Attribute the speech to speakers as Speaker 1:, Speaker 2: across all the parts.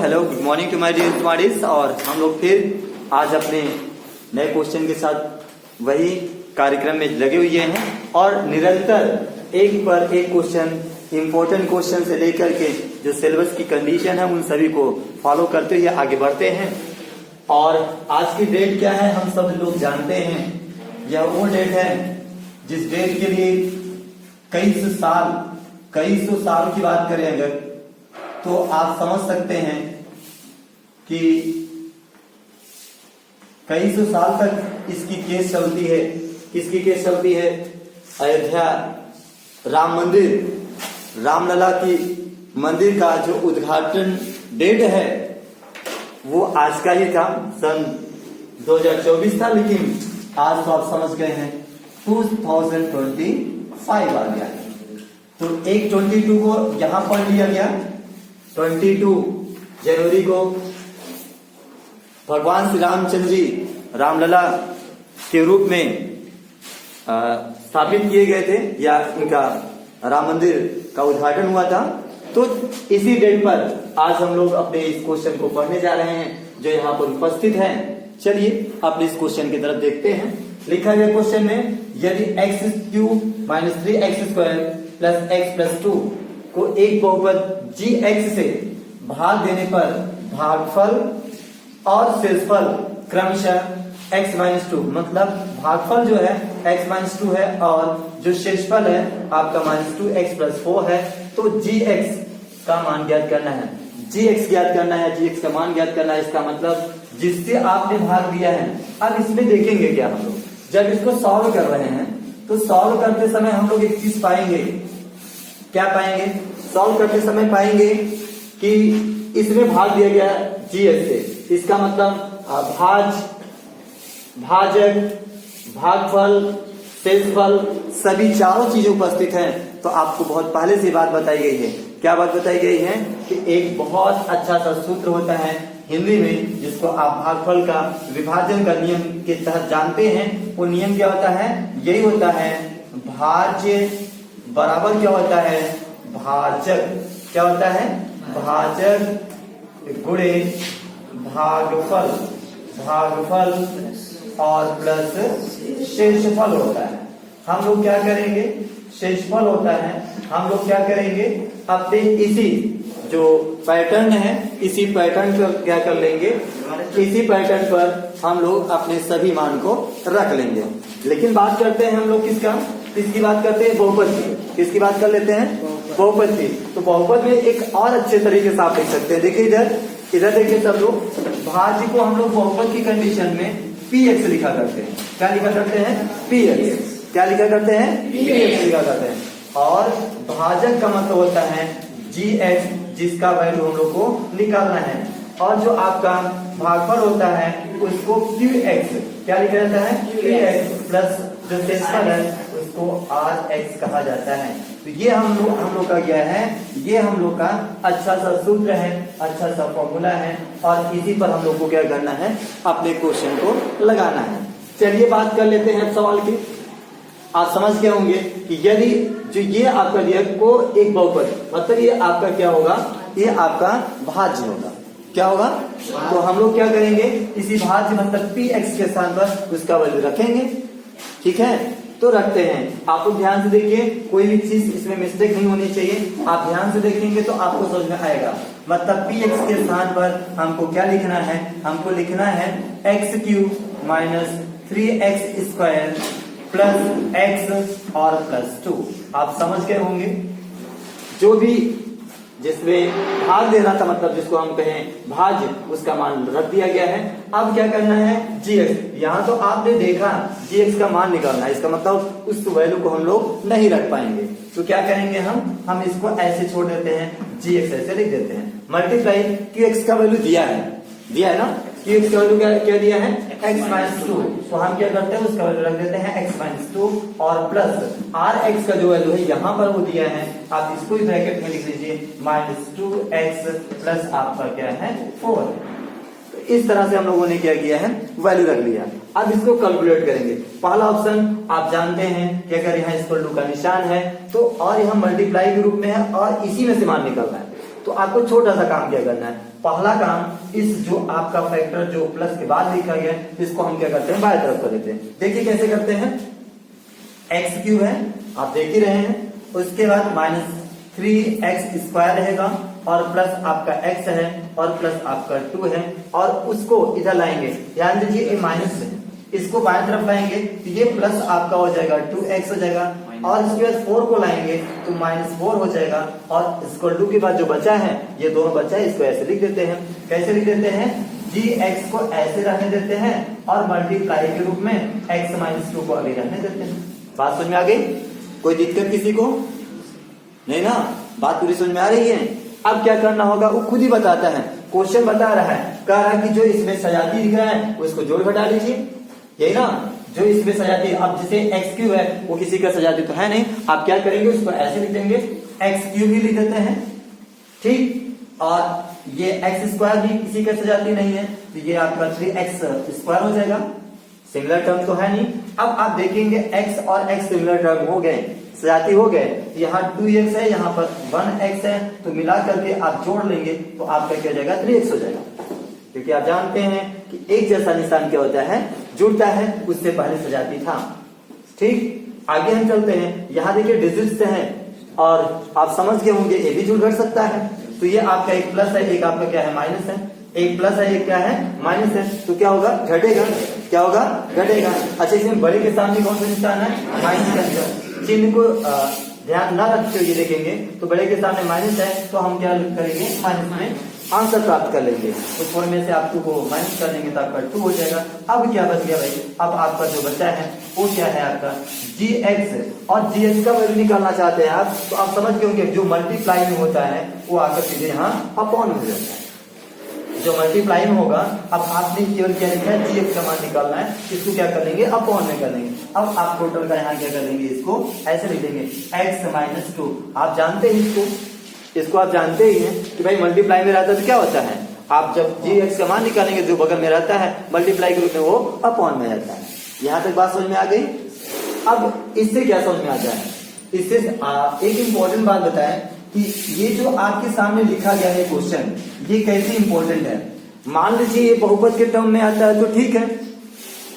Speaker 1: Hello, good morning to my dear students. और हम लोग फिर आज अपने नए क्वेश्चन के साथ वही कार्यक्रम में लगे हुए हैं और निरंतर एक पर एक क्वेश्चन, इंपॉर्टेंट क्वेश्चन से लेकर के जो सिलेबस की कंडीशन है उन सभी को फॉलो करते हुए आगे बढ़ते हैं। और आज की डेट क्या है हम सब लोग जानते हैं। यह वो डेट है जिस डेट के लिए कई सौ साल की बात करें अगर, तो आप समझ सकते हैं कि कई सौ साल तक इसकी केस चलती है। किसकी केस चलती है? अयोध्या राम मंदिर, रामलला की मंदिर का जो उद्घाटन डेट है वो आज का ही था, सन 2024 था, लेकिन आज तो आप समझ गए हैं 2025 आ गया। तो 1/22 को यहां पर लिया गया। 22 जनवरी को भगवान श्री रामचंद्र जी रामलला के रूप में स्थापित किए गए थे या उनका राम मंदिर का उद्घाटन हुआ था। तो इसी डेट पर आज हम लोग अपने इस क्वेश्चन को पढ़ने जा रहे हैं जो यहाँ पर उपस्थित है। चलिए अपने इस क्वेश्चन की तरफ देखते हैं। लिखा गया क्वेश्चन में, यदि x³ - 3x² + x + 2 को एक बहुपद gx से भाग देने पर भागफल और शेषफल क्रमशः x - 2, मतलब भागफल जो है x - 2 है और जो शेषफल है आपका -2x + 4 है। तो gx का मान ज्ञात करना है। gx ज्ञात करना है, gx का मान ज्ञात करना है। इसका मतलब जिससे आपने भाग दिया है। अब इसमें देखेंगे क्या हम लोग, जब इसको सॉल्व कर रहे हैं तो सॉल्व करते समय हम लोग एक चीज पाएंगे। क्या पाएंगे? सॉल्व करते समय पाएंगे कि इसमें भाग दिया गया gx से। इसका मतलब भाजक, भागफल, शेषफल सभी चारों चीजें उपस्थित हैं। तो आपको बहुत पहले से बात बताई गई है। क्या बात बताई गई है कि एक बहुत अच्छा सा सूत्र होता है हिंदी में जिसको आप भागफल का विभाजन का नियम के तहत जानते हैं। वो नियम क्या होता है? यही होता है भाज्य बराबर क्या होता है? भाजक। क्या होता है? भाजक गुणे भागफल, भागफल और प्लस शेषफल होता है। हम लोग क्या करेंगे? शेषफल होता है, हम लोग क्या करेंगे? अपने इसी जो पैटर्न है इसी पैटर्न पर क्या कर लेंगे? इसी पैटर्न पर हम लोग अपने सभी मान को रख लेंगे। लेकिन बात करते हैं हम लोग किसकी बात करते हैं? बहुपद की। किसकी बात कर लेते हैं? बहुपद की। तो बहुपद में एक और अच्छे तरीके से आप देख सकते हैं। देखिए इधर देखिए सब लोग, भाज्य को हम लोग बहुपद की कंडीशन में px लिखा करते हैं। क्या लिखा करते हैं? px। क्या लिखा करते हैं? px लिखा करते हैं। और भाजक का मतलब होता है gx, जिसका वैल्यू हम लोग को निकालना है। और जो आपका भागफल होता है उसको qx, क्या लिखा जाता है? qx प्लस जो शेषफल है उसको rx कहा जाता है। तो ये हम लोग का क्या है? ये हम लोग का अच्छा सा सूत्र है, अच्छा सा फॉर्मूला है और इसी पर हम लोग को क्या करना है? अपने क्वेश्चन को लगाना है। चलिए बात कर लेते हैं सवाल की। आप समझ गए होंगे कि यदि जो ये आपका दिया को एक बहुपद, मतलब ये आपका क्या होगा? ये आपका भाज्य होगा। क्या होगा? तो हम लोग क्या करेंगे? इसी भाज्य मतलब px के स्थान पर उसका वैल्यू रखेंगे। ठीक है, तो रखते हैं। आप लोग ध्यान से देखिए, कोई भी चीज इसमें मिस्टेक नहीं होनी चाहिए। आप ध्यान से देखेंगे तो आपको समझ में आएगा। मतलब px के स्थान पर हमको क्या लिखना है? हमको लिखना है x³ - 3x² + x और +2। आप समझ गए होंगे। जो भी जिसमें भाग देना था, मतलब जिसको हम कहें भाज्य, उसका मान रख दिया गया है। अब क्या करना है? gx। यहाँ तो आपने देखा gx का मान निकालना है। इसका मतलब उस वैल्यू को हम लोग नहीं रख पाएंगे। तो क्या करेंगे? हम इसको ऐसे छोड़ देते हैं, gx ऐसे लिख देते हैं। मल्टीप्लाई qx का वैल्यू दिया है ना? qx का वैल्यू क्या दिया है? x - 2। तो हम क्या करते हैं? उसका वैल्यू रख देते हैं x - 2 और प्लस rx का जो वैल्यू है यहाँ पर वो दिया है, आप इसको ही ब्रैकेट में लिख लीजिए -2x प्लस आपका क्या है? 4। तो इस तरह से हम लोगों ने क्या किया है? वैल्यू रख लिया। अब इसको कैलकुलेट करेंगे। पहला ऑप्शन आप जानते हैं कि अगर यहाँ इक्वल टू का निशान है तो और यहाँ मल्टीप्लाई के रूप में है और इसी में से मान निकलना है। तो आपको छोटा सा काम क्या करना है? पहला काम, इस जो आपका फैक्टर जो प्लस के बाद लिखा गया है इसको हम क्या करते हैं, बाएं तरफ कर देते हैं। देखिए कैसे करते हैं, एक्स क्यूब है आप देख ही रहे हैं, उसके बाद माइनस 3x स्क्वायर रहेगा और प्लस आपका x है और प्लस आपका 2 है और उसको इधर लाएंगे। ध्यान दीजिए ये माइनस है, इसको बाएं तरफ लाएंगे तो ये प्लस आपका हो जाएगा 2x हो जाएगा और इसके बाद 4 को लाएंगे तो -4 हो जाएगा और इक्वल टू के बाद जो बचा है ये दोनों बचा है इसको ऐसे लिख देते हैं। कैसे लिख देते हैं, gx को ऐसे रहने देते हैं और मल्टीप्लाई के रूप में x - 2 को अभी रहने देते हैं। बात समझ में आ गई, कोई दिक्कत किसी को नहीं ना, बात पूरी समझ में आ रही है। अब क्या करना होगा वो खुद ही बताता है, क्वेश्चन बता रहा है, कह रहा है कि जो इसमें सजाती दिख रहा है उसको जोड़ घटा लीजिए, यही ना, जो इसमें सजाती। अब जैसे एक्स क्यूब है वो किसी का सजाती तो है नहीं, आप क्या करेंगे उसको ऐसे लिख देंगे, एक्स क्यूब ही लिख देते हैं, ठीक। और ये एक्स स्क्वायर भी किसी का सजाती नहीं है तो ये आपका 3x स्क्वायर हो जाएगा, सिमिलर टर्म तो है नहीं। अब आप देखेंगे x और x सिमिलर टर्म हो गए, सजाती हो गए, यहाँ 2x है यहाँ पर 1x है तो मिला करके आप जोड़ लेंगे तो आपका क्या हो जाएगा, 3x हो जाएगा। क्योंकि आप जानते हैं कि एक जैसा निशान क्या होता है, जुड़ता है, उससे पहले सजाती था, ठीक। आगे हम चलते हैं, यहाँ देखिए डिजिट्स हैं और आप समझ गए होंगे ये भी जुड़ घट सकता है, तो ये आपका एक प्लस है, एक आपका क्या है माइनस है, एक प्लस है एक क्या है माइनस है, तो क्या होगा घटेगा, क्या होगा घटेगा। अच्छा इसमें बड़े के सामने कौन सा निशान है, माइनस का निशान, चिन्ह को ध्यान न रखते हुए देखेंगे तो बड़े के सामने माइनस है तो हम क्या करेंगे, माइनस में आंसर प्राप्त कर लेंगे, तो थोड़े में से आप 2 को माइनस कर देंगे तो आपका 2 हो जाएगा। अब क्या बच गया भाई, अब आपका जो बचा है वो क्या है आपका gx, और gx का वैल्यू निकालना चाहते हैं आप तो आप समझ गए होंगे जो मल्टीप्लाई में होता है वो आकर सीधे यहाँ अपॉन में जाता है, जो मल्टीप्लाई में होगा। अब आपने केवल क्या लिखा है, gx का मान निकालना है, इसको क्या कर लेंगे अपॉन में कर लेंगे। अब आप टोटल का यहाँ क्या कर लेंगे, इसको ऐसे लिख देंगे x - 2। आप जानते हैं इसको आप जानते ही हैं कि भाई मल्टीप्लाई में रहता है तो क्या होता है, आप जब gx का मान निकालेंगे जो बगल में रहता है मल्टीप्लाई के रूप में वो अपॉन में रहता है। यहाँ तक बात समझ में आ गई। अब इससे क्या समझ में आता है, इससे एक इंपॉर्टेंट बात बताएं कि ये जो आपके सामने लिखा गया है क्वेश्चन ये कैसे इंपॉर्टेंट है। मान लीजिए ये बहुपद के टर्म में आता है तो ठीक है,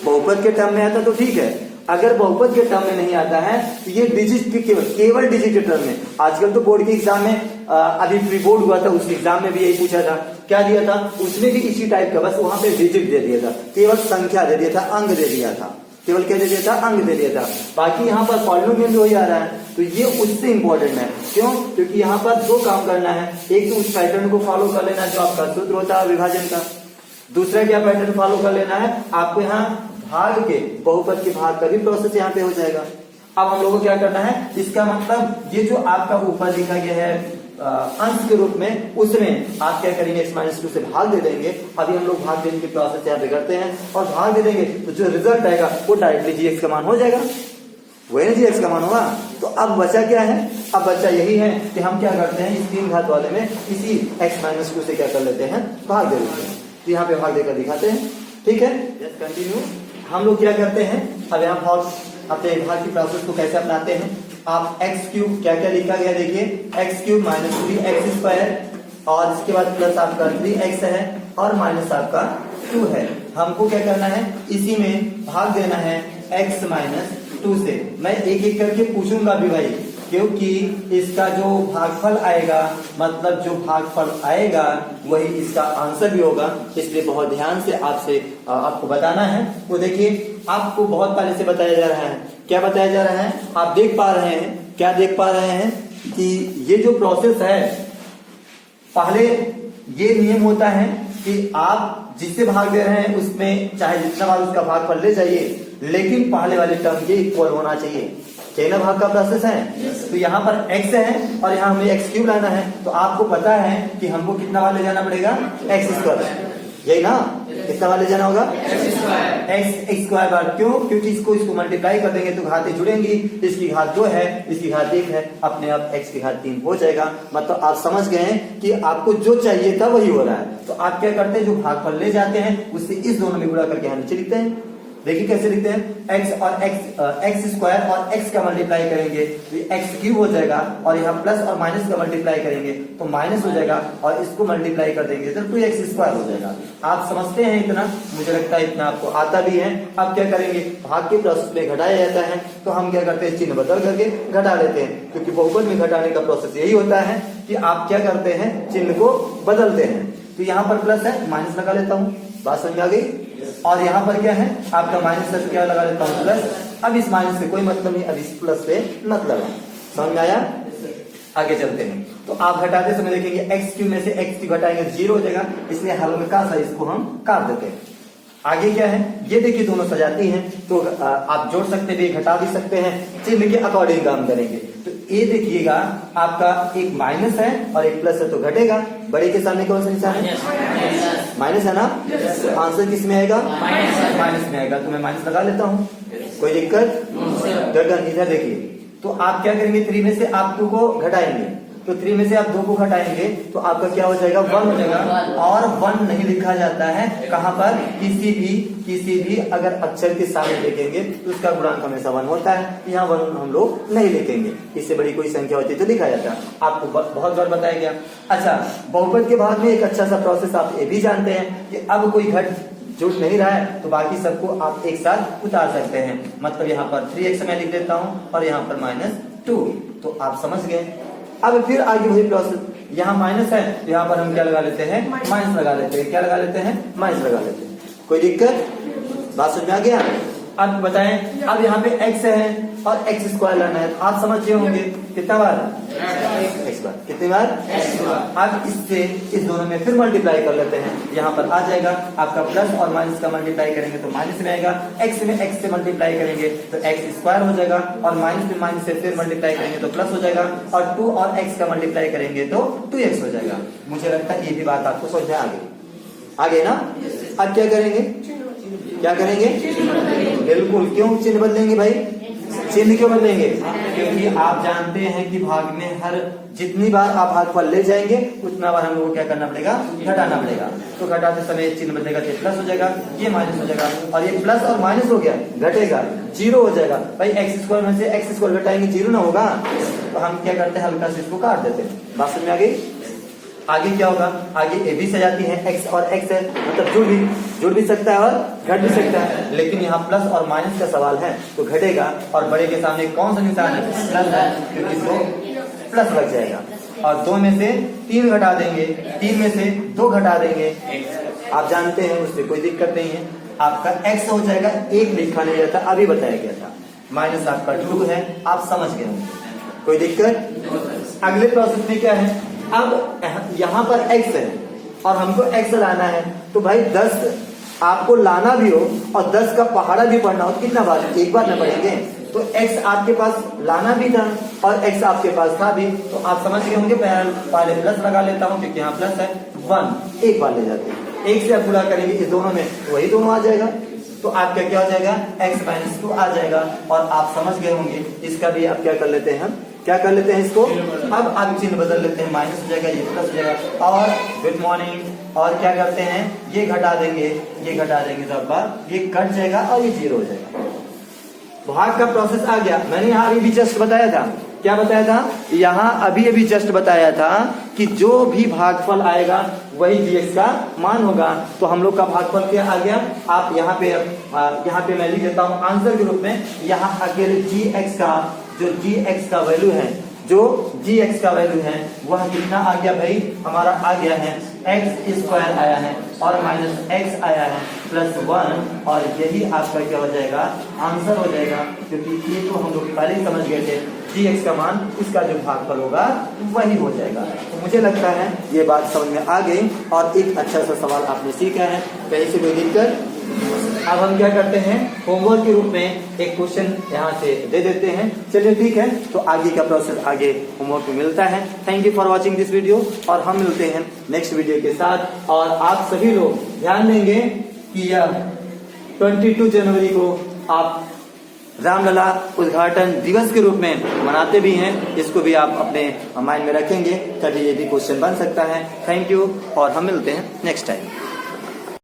Speaker 1: बहुपद के टर्म में आता है तो ठीक है, अगर बहुपद के टर्म में नहीं आता है तो ये डिजिट के केवल डिजिट के टर्म में। आजकल तो बोर्ड के एग्जाम में अभी प्री बोर्ड हुआ था, उस एग्जाम में भी यही पूछा था, क्या दिया था उसने भी इसी टाइप का, बस वहां पे डिजिट दे दिया था, केवल संख्या दे दिया था, अंक दे दिया था, केवल क्या दे दिया था, अंक दे दिया था। बाकी यहाँ पर पॉलिनोमियल जो आ रहा है तो ये उससे इंपॉर्टेंट है, क्यों, क्योंकि यहाँ पर 2 काम करना है, एक तो उस पैटर्न को फॉलो कर लेना जो आपका सूत्र होता है विभाजन का, दूसरा क्या पैटर्न फॉलो कर लेना है आपको यहाँ भाग के, बहुपद के भाग का भी प्रोसेस यहाँ पे हो जाएगा। अब हम लोगों को क्या करना है, इसका मतलब ये जो आपका ऊपर लिखा गया है अंश के रूप में, उसमें आप क्या करेंगे x - 2 से भाग दे देंगे। अभी हम लोग भाग देने के प्रोसेस यहाँ पे करते हैं और भाग दे देंगे तो जो रिजल्ट आएगा वो डायरेक्टली gx का मान हो जाएगा, वही ना gx का मान होगा। तो अब बचा क्या है, अब बचा यही है कि हम क्या करते हैं इस 3 घात वाले में इसी x - 2 से क्या कर लेते हैं, भाग दे देते हैं। तो यहाँ पे भाग देकर दिखाते हैं, ठीक है, कंटिन्यू। हम लोग क्या करते हैं, अब यहाँ भाग अपने भाग की प्रोसेस को कैसे अपनाते हैं। आप एक्स क्यूब क्या क्या लिखा गया देखिए, एक्स क्यूब - 3x स्क्वायर और इसके बाद प्लस आपका 3x है और माइनस आपका 2 है। हमको क्या करना है, इसी में भाग देना है x - 2 से। मैं एक एक करके पूछूंगा भी भाई, क्योंकि इसका जो भागफल आएगा, मतलब जो भागफल आएगा वही इसका आंसर भी होगा, इसलिए बहुत ध्यान से आपको बताना है। वो देखिए आपको बहुत पहले से बताया जा रहा है, क्या बताया जा रहा है, आप देख पा रहे हैं, क्या देख पा रहे हैं कि ये जो प्रोसेस है, पहले ये नियम होता है कि आप जिससे भाग दे रहे हैं उसमें चाहे जितना बार उसका भागफल ले जाइए, लेकिन पहले वाले टर्म ये इक्वल होना चाहिए। चैना भाग का प्रोसेस है, तो यहाँ पर x है और यहाँ हमें x क्यूब लाना है, तो आपको पता है कि हमको कितना वाले जाना पड़ेगा, x स्क्वायर, यही ना, कितना वाले जाना होगा, x स्क्वायर बार। क्यों, क्योंकि इसको मल्टीप्लाई कर देंगे तो घातें जुड़ेंगी, इसकी घात 2 है, इसकी घात 1 है, अपने आप x की घात 3 हो जाएगा। मतलब आप समझ गए कि आपको जो चाहिए था वही हो रहा है। तो आप क्या करते हैं, जो भागफल ले जाते हैं उससे इस दोनों में गुणा करके यहाँ नीचे लिखते हैं। देखिए कैसे लिखते हैं, एक्स और एक्स स्क्वायर और एक्स का मल्टीप्लाई करेंगे तो एक्स क्यूब हो जाएगा, और यहाँ प्लस और माइनस का मल्टीप्लाई करेंगे तो माइनस हो जाएगा, और इसको मल्टीप्लाई कर देंगे तो 2x² हो जाएगा। आप समझते हैं इतना? मुझे लगता है इतना आपको आता भी है। अब क्या करेंगे, भाग के प्रोसेस में घटाया जाता है तो हम क्या करते हैं, चिन्ह बदल करके घटा लेते हैं, क्योंकि बहुपद में घटाने का प्रोसेस यही होता है कि आप क्या करते हैं, चिन्ह को बदलते हैं। तो यहाँ पर प्लस है, माइनस लगा लेता हूँ, बात समझ आ गई। और यहाँ पर क्या है आपका माइनस है, क्या लगा लेता हूँ, प्लस। अब इस माइनस से कोई मतलब नहीं, अब इस प्लस से मतलब है। समझ में आया? आगे चलते हैं। तो आप घटाते समय देखेंगे एक्स क्यूब में से एक्स क्यूब घटाएंगे 0 हो जाएगा, इसलिए हल्का सा इसको हम काट देते हैं। आगे क्या है, ये देखिए दोनों सजाती हैं, तो आप जोड़ सकते भी, घटा भी सकते हैं, चिन्ह के अकॉर्डिंग काम करेंगे। तो ये देखिएगा आपका एक माइनस है और एक प्लस है तो घटेगा। बड़े के सामने कौन सा निशान है, माइनस है ना, तो आंसर किस में आएगा, माइनस में आएगा। तो मैं माइनस लगा लेता हूँ, कोई दिक्कत? इधर देखिए, तो आप क्या करेंगे, 3 में से आप 2 को घटाएंगे, तो 3 में से आप 2 को घटाएंगे तो आपका क्या हो जाएगा, 1 हो जाएगा। और 1 नहीं लिखा जाता है कहाँ पर, किसी भी अगर अक्षर के सामने देखेंगे तो उसका गुणांक हमेशा 1 होता है। यहाँ 1 हम लोग नहीं लिखेंगे, इससे बड़ी कोई संख्या होती है तो लिखा जाता है। आपको बहुत बार बताया गया। अच्छा, बहुपद के भाग में एक अच्छा सा प्रोसेस आप ये भी जानते हैं कि अब कोई घट जुड़ नहीं रहा है तो बाकी सबको आप एक साथ उतार सकते हैं। मतलब यहाँ पर 3x मैं लिख देता हूँ और यहाँ पर -2, तो आप समझ गए। अब फिर आगे वही प्रोसेस, यहाँ माइनस है तो यहाँ पर हम क्या लगा लेते हैं, माइनस लगा लेते हैं। क्या लगा लेते हैं, माइनस लगा लेते हैं। कोई दिक्कत? बात समझ में आ गया? अब बताएं, अब यहाँ पे x है और x² लाना है, आप समझ गए होंगे कितना बार, x बार, कितनी बार, अब इससे इस दोनों में फिर मल्टीप्लाई कर लेते हैं। यहाँ पर आ जाएगा आपका प्लस और माइनस का मल्टीप्लाई करेंगे तो माइनस में आएगा, x में x से मल्टीप्लाई करेंगे तो x² हो जाएगा, और माइनस में माइनस से फिर मल्टीप्लाई करेंगे तो प्लस हो जाएगा, और 2 और x का मल्टीप्लाई करेंगे तो 2x हो जाएगा। मुझे लगता है ये भी बात आपको समझ में आ गई ना? अब क्या करेंगे, क्या करेंगे, बिल्कुल। क्यों चिन्ह बदलेंगे भाई, चिन्ह क्यों बदलेंगे, क्योंकि आप जानते हैं कि भाग में हर जितनी बार आप भागफल ले जाएंगे उतना बार हम लोगों को क्या करना पड़ेगा, घटाना पड़ेगा। तो घटाते समय चिन्ह बदलेगा, ये प्लस हो जाएगा, ये माइनस हो जाएगा, और ये प्लस और माइनस हो गया, घटेगा, 0 हो जाएगा। भाई x² में से x² घटाएंगे 0 ना होगा, तो हम क्या करते हैं, हल्का से इसको काट देते हैं। बात समझ में आ गई? आगे क्या होगा, आगे ए भी सजाती है, x और x है, मतलब जुड़ भी सकता है और घट भी सकता है, लेकिन यहाँ प्लस और माइनस का सवाल है तो घटेगा। और बड़े के सामने कौन सा निशान है, प्लस है, क्योंकि 2 प्लस लग जाएगा। और 2 में से 3 घटा देंगे, 3 में से 2 घटा देंगे, आप जानते हैं उससे कोई दिक्कत नहीं है। आपका x हो जाएगा, 1 लिखा नहीं जाता, अभी बताया गया था, माइनस आपका 2 है, आप समझ गए होंगे, कोई दिक्कत? अगले प्रोसेस में क्या है, अब यहाँ पर x है और हमको x लाना है, तो भाई 10 आपको लाना भी हो और 10 का पहाड़ा भी पढ़ना हो तो कितना बार, एक बार में पढ़ेंगे। तो x आपके पास लाना भी था और x आपके पास था भी, तो आप समझ गए होंगे। पहले प्लस लगा लेता हूँ क्योंकि यहाँ प्लस है, 1 एक बार ले जाते हैं, 1 से आप गुणा करेंगे इस दोनों में, वही दोनों आ जाएगा, तो आपका क्या हो जाएगा, x - 2 आ जाएगा। और आप समझ गए होंगे, इसका भी आप क्या कर लेते हैं, हम क्या कर लेते हैं इसको, अब आप चिन्ह बदल लेते हैं, माइनस हो जाएगा, ये प्लस हो जाएगा। और गुड मॉर्निंग, और क्या करते हैं, ये घटा देंगे, ये घटा देंगे तो आपका ये कट जाएगा और ये 0 हो जाएगा। भाग का प्रोसेस आ गया। मैंने यहाँ अभी जस्ट बताया था, क्या बताया था, यहाँ अभी जस्ट बताया था कि जो भी भागफल आएगा वही dx का मान होगा। तो हम लोग का भागफल क्या आ गया, आप यहाँ पे मैं लिख देता हूँ आंसर के रूप में, यहाँ अकेले gx का जो gx का वैल्यू है, जो gx का वैल्यू है वह कितना आ गया भाई, हमारा आ गया है x² आया है और -x आया है +1, और यही आपका क्या हो जाएगा, आंसर हो जाएगा। क्योंकि ये तो हम लोग पहले ही समझ गए थे, gx का मान इसका जो भागफल होगा वही हो जाएगा। तो मुझे लगता है ये बात समझ में आ गई और एक अच्छा सा सवाल आपने सीखा है, कहीं से कोई दिक्कत। अब हम क्या करते हैं, होमवर्क के रूप में एक क्वेश्चन यहाँ से दे देते हैं। चलिए ठीक है, तो आगे का प्रोसेस आगे होमवर्क में मिलता है। Thank you for watching this video, और हम मिलते हैं नेक्स्ट वीडियो के साथ। और आप सभी लोग ध्यान देंगे कि यह 22 जनवरी को आप रामलला उद्घाटन दिवस के रूप में मनाते भी हैं, इसको भी आप अपने माइंड में रखेंगे, तभी ये भी क्वेश्चन बन सकता है। थैंक यू, और हम मिलते हैं नेक्स्ट टाइम।